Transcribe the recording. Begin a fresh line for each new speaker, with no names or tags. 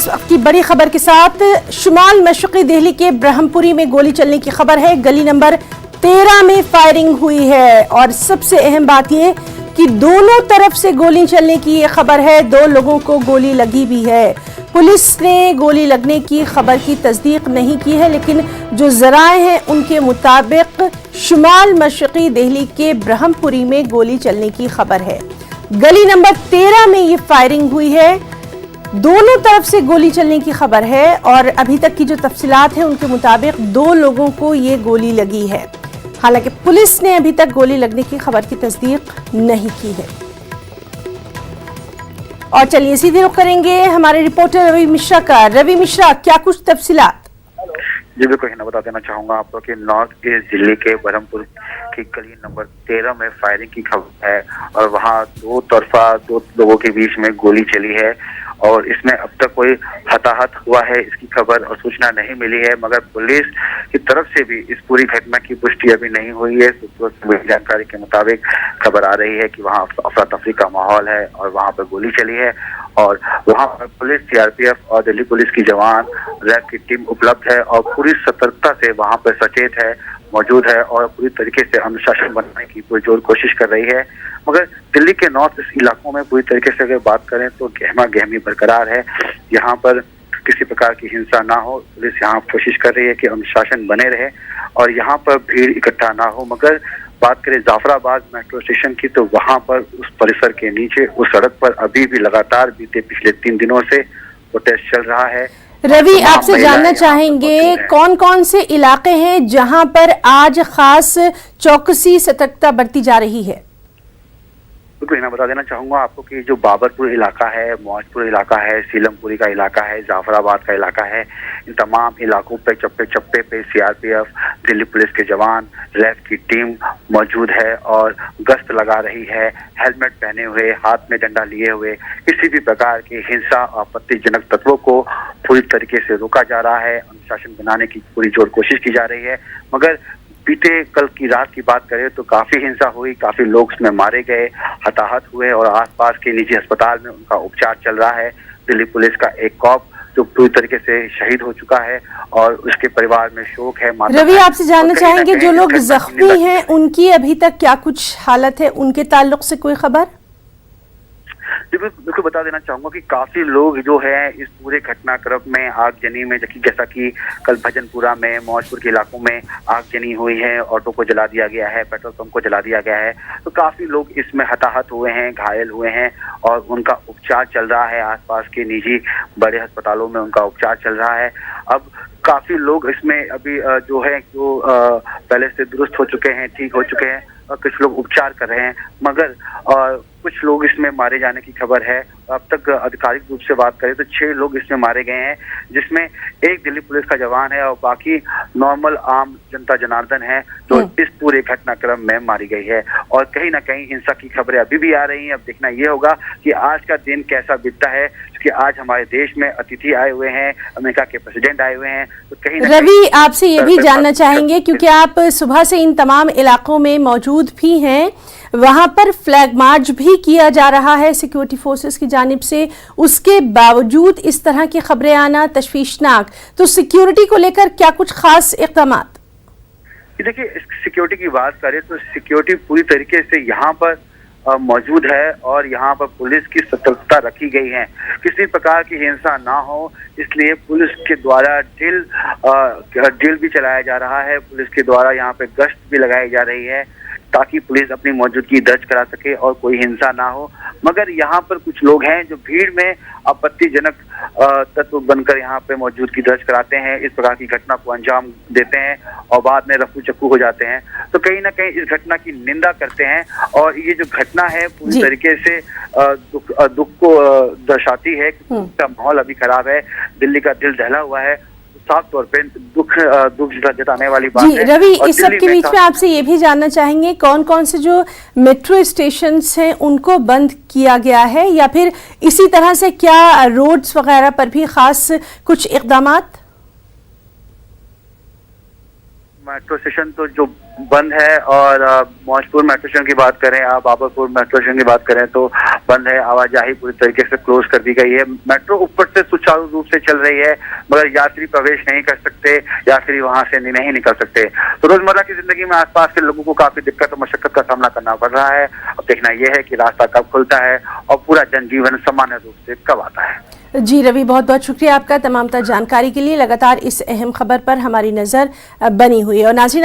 इस वक्त की बड़ी खबर के साथ शुमाल मशरक़ी दिल्ली के ब्रह्मपुरी में गोली चलने की खबर है। गली नंबर 13 में फायरिंग हुई है और सबसे अहम बात यह कि दोनों तरफ से गोली चलने की ये खबर है। 2 लोगों को गोली लगी भी है। पुलिस ने गोली लगने की खबर की तस्दीक नहीं की है, लेकिन जो जराए हैं उनके मुताबिक शुमाल मशरक़ी दिल्ली के ब्रह्मपुरी में गोली चलने की खबर है। गली नंबर 13 में ये फायरिंग हुई है। दोनों तरफ से गोली चलने की खबर है और अभी तक की जो तफसीलात हैं उनके मुताबिक 2 लोगों को ये गोली लगी है। हालांकि पुलिस ने अभी तक गोली लगने की खबर की तस्दीक नहीं की है। और चलिए सीधे रुख करेंगे हमारे रिपोर्टर रवि मिश्रा का। रवि मिश्रा, क्या कुछ तफसीलात?
जी बिल्कुल, हिना बता देना चाहूंगा आपको कि नॉर्थ ईस्ट दिल्ली के ब्रह्मपुर की गली नंबर 13 में फायरिंग की खबर है और वहां 2 लोगों के बीच में गोली चली है और इसमें अब तक कोई हताहत हुआ है इसकी खबर और सूचना नहीं मिली है, मगर पुलिस की तरफ से भी इस पूरी घटना की पुष्टि अभी नहीं हुई है। सूत्रों से मिली जानकारी के मुताबिक खबर आ रही है कि वहां अफरा तफरी का माहौल है और वहां पर गोली चली है और वहां पर पुलिस, सीआरपीएफ और दिल्ली पुलिस की जवान, रैब की टीम उपलब्ध है और पूरी सतर्कता से वहां पर सचेत है, मौजूद है और पूरी तरीके से अनुशासन बनाने की पुरजोर कोशिश कर रही है। मगर दिल्ली के नॉर्थ ईस्ट इलाकों में पूरी तरीके से अगर बात करें तो गहमा गहमी बरकरार है। यहाँ पर किसी प्रकार की हिंसा ना हो, पुलिस यहाँ कोशिश कर रही है कि अनुशासन बने रहे और यहाँ पर भीड़ इकट्ठा ना हो। मगर बात करें जाफराबाद मेट्रो स्टेशन की तो वहां पर उस परिसर के नीचे उस सड़क पर अभी भी लगातार बीते पिछले 3 दिनों से प्रोटेस्ट चल रहा है।
रवि, आपसे जानना चाहेंगे कौन कौन से इलाके हैं जहां पर आज खास चौकसी सतर्कता बरती जा रही है?
बिल्कुल, मैं बता देना चाहूंगा आपको कि जो बाबरपुर इलाका है, मौजपुर इलाका है, सीलमपुरी का इलाका है, जाफराबाद का इलाका है, इन तमाम इलाकों पे चप्पे पे सीआरपीएफ, दिल्ली पुलिस के जवान, रैब की टीम मौजूद है और गश्त लगा रही है। हेलमेट पहने हुए, हाथ में डंडा लिए हुए किसी भी प्रकार की हिंसा, आपत्तिजनक तत्वों को पूरी तरीके से रोका जा रहा है। अनुशासन बनाने की पूरी जोर कोशिश की जा रही है। मगर बीते कल की रात की बात करें तो काफी हिंसा हुई, काफी लोग उसमें मारे गए, हताहत हुए और आसपास के निजी अस्पताल में उनका उपचार चल रहा है। दिल्ली पुलिस का एक कॉप जो पूरी तरीके से शहीद हो चुका है और उसके परिवार में शोक है।
रवि, आपसे जानना चाहेंगे जो लोग जख्मी हैं उनकी अभी तक क्या कुछ हालत है, उनके ताल्लुक से कोई खबर?
बिल्कुल बता देना चाहूंगा कि काफी लोग जो है इस पूरे घटनाक्रम में आगजनी में, जैसा कि कल भजनपुरा में, मौजपुर के इलाकों में आगजनी हुई है, ऑटो को जला दिया गया है, पेट्रोल पंप को जला दिया गया है, तो काफी लोग इसमें हताहत हुए हैं, घायल हुए हैं और उनका उपचार चल रहा है। आसपास के निजी बड़े अस्पतालों में उनका उपचार चल रहा है। अब काफी लोग इसमें अभी जो पहले से दुरुस्त हो चुके हैं, ठीक हो चुके हैं और कुछ लोग उपचार कर रहे हैं, मगर कुछ लोग इसमें मारे जाने की खबर है। अब तक आधिकारिक रूप से बात करें तो 6 लोग इसमें मारे गए हैं, जिसमें एक दिल्ली पुलिस का जवान है और बाकी नॉर्मल आम जनता जनार्दन है जो इस पूरे घटनाक्रम में मारी गई है। और कहीं ना कहीं हिंसा की खबरें अभी भी आ रही हैं। अब देखना ये होगा कि आज का दिन कैसा बीतता है, क्योंकि आज हमारे देश में अतिथि आए हुए हैं, अमेरिका के प्रेसिडेंट आए हुए हैं। तो कहीं
रवि, आपसे ये भी जानना चाहेंगे क्योंकि आप सुबह से इन तमाम इलाकों में मौजूद भी हैं, वहां पर फ्लैग मार्च भी किया जा रहा है सिक्योरिटी फोर्सेस की जानिब से, उसके बावजूद इस तरह की खबरें आना तशवीशनाक। तो सिक्योरिटी को लेकर क्या कुछ खास इक़दामात?
देखिए, सिक्योरिटी की बात करें तो सिक्योरिटी पूरी तरीके से यहाँ पर मौजूद है और यहाँ पर पुलिस की सतर्कता रखी गई है। किसी प्रकार की हिंसा ना हो इसलिए पुलिस के द्वारा ड्रिल भी चलाया जा रहा है। पुलिस के द्वारा यहाँ पे गश्त भी लगाई जा रही है ताकि पुलिस अपनी मौजूदगी दर्ज करा सके और कोई हिंसा ना हो। मगर यहाँ पर कुछ लोग हैं जो भीड़ में आपत्तिजनक तत्व बनकर यहाँ पे मौजूदगी दर्ज कराते हैं, इस प्रकार की घटना को अंजाम देते हैं और बाद में रफू चक्कू हो जाते हैं। तो कहीं ना कहीं इस घटना की निंदा करते हैं और ये जो घटना है पूरी तरीके से दुख को दर्शाती है। का माहौल अभी खराब है, दिल्ली का दिल दहला हुआ है, साफ तौर पे दुख जताने वाली बात है।
रवि, इस सब के बीच में आपसे ये भी जानना चाहेंगे कौन कौन से जो मेट्रो स्टेशंस हैं उनको बंद किया गया है या फिर इसी तरह से क्या रोड्स वगैरह पर भी खास कुछ इक़दामात?
मेट्रो स्टेशन तो जो बंद है और मौजपुर मेट्रो स्टेशन की बात करें, आप बाबरपुर मेट्रो स्टेशन की बात करें तो बंद है। आवाजाही पूरी तरीके से क्लोज कर दी गई है। मेट्रो ऊपर से सुचारू रूप से चल रही है, मगर यात्री प्रवेश नहीं कर सकते, यात्री वहां से नहीं निकल सकते। तो रोजमर्रा की जिंदगी में आसपास के लोगों को काफी दिक्कत और मशक्कत का सामना करना पड़ रहा है। अब देखना यह है कि रास्ता कब खुलता है और पूरा जनजीवन सामान्य रूप से कब आता है।
जी रवि, बहुत बहुत शुक्रिया आपका तमाम तर जानकारी के लिए। लगातार इस अहम खबर पर हमारी नज़र बनी हुई है। और नाज़रीन, आप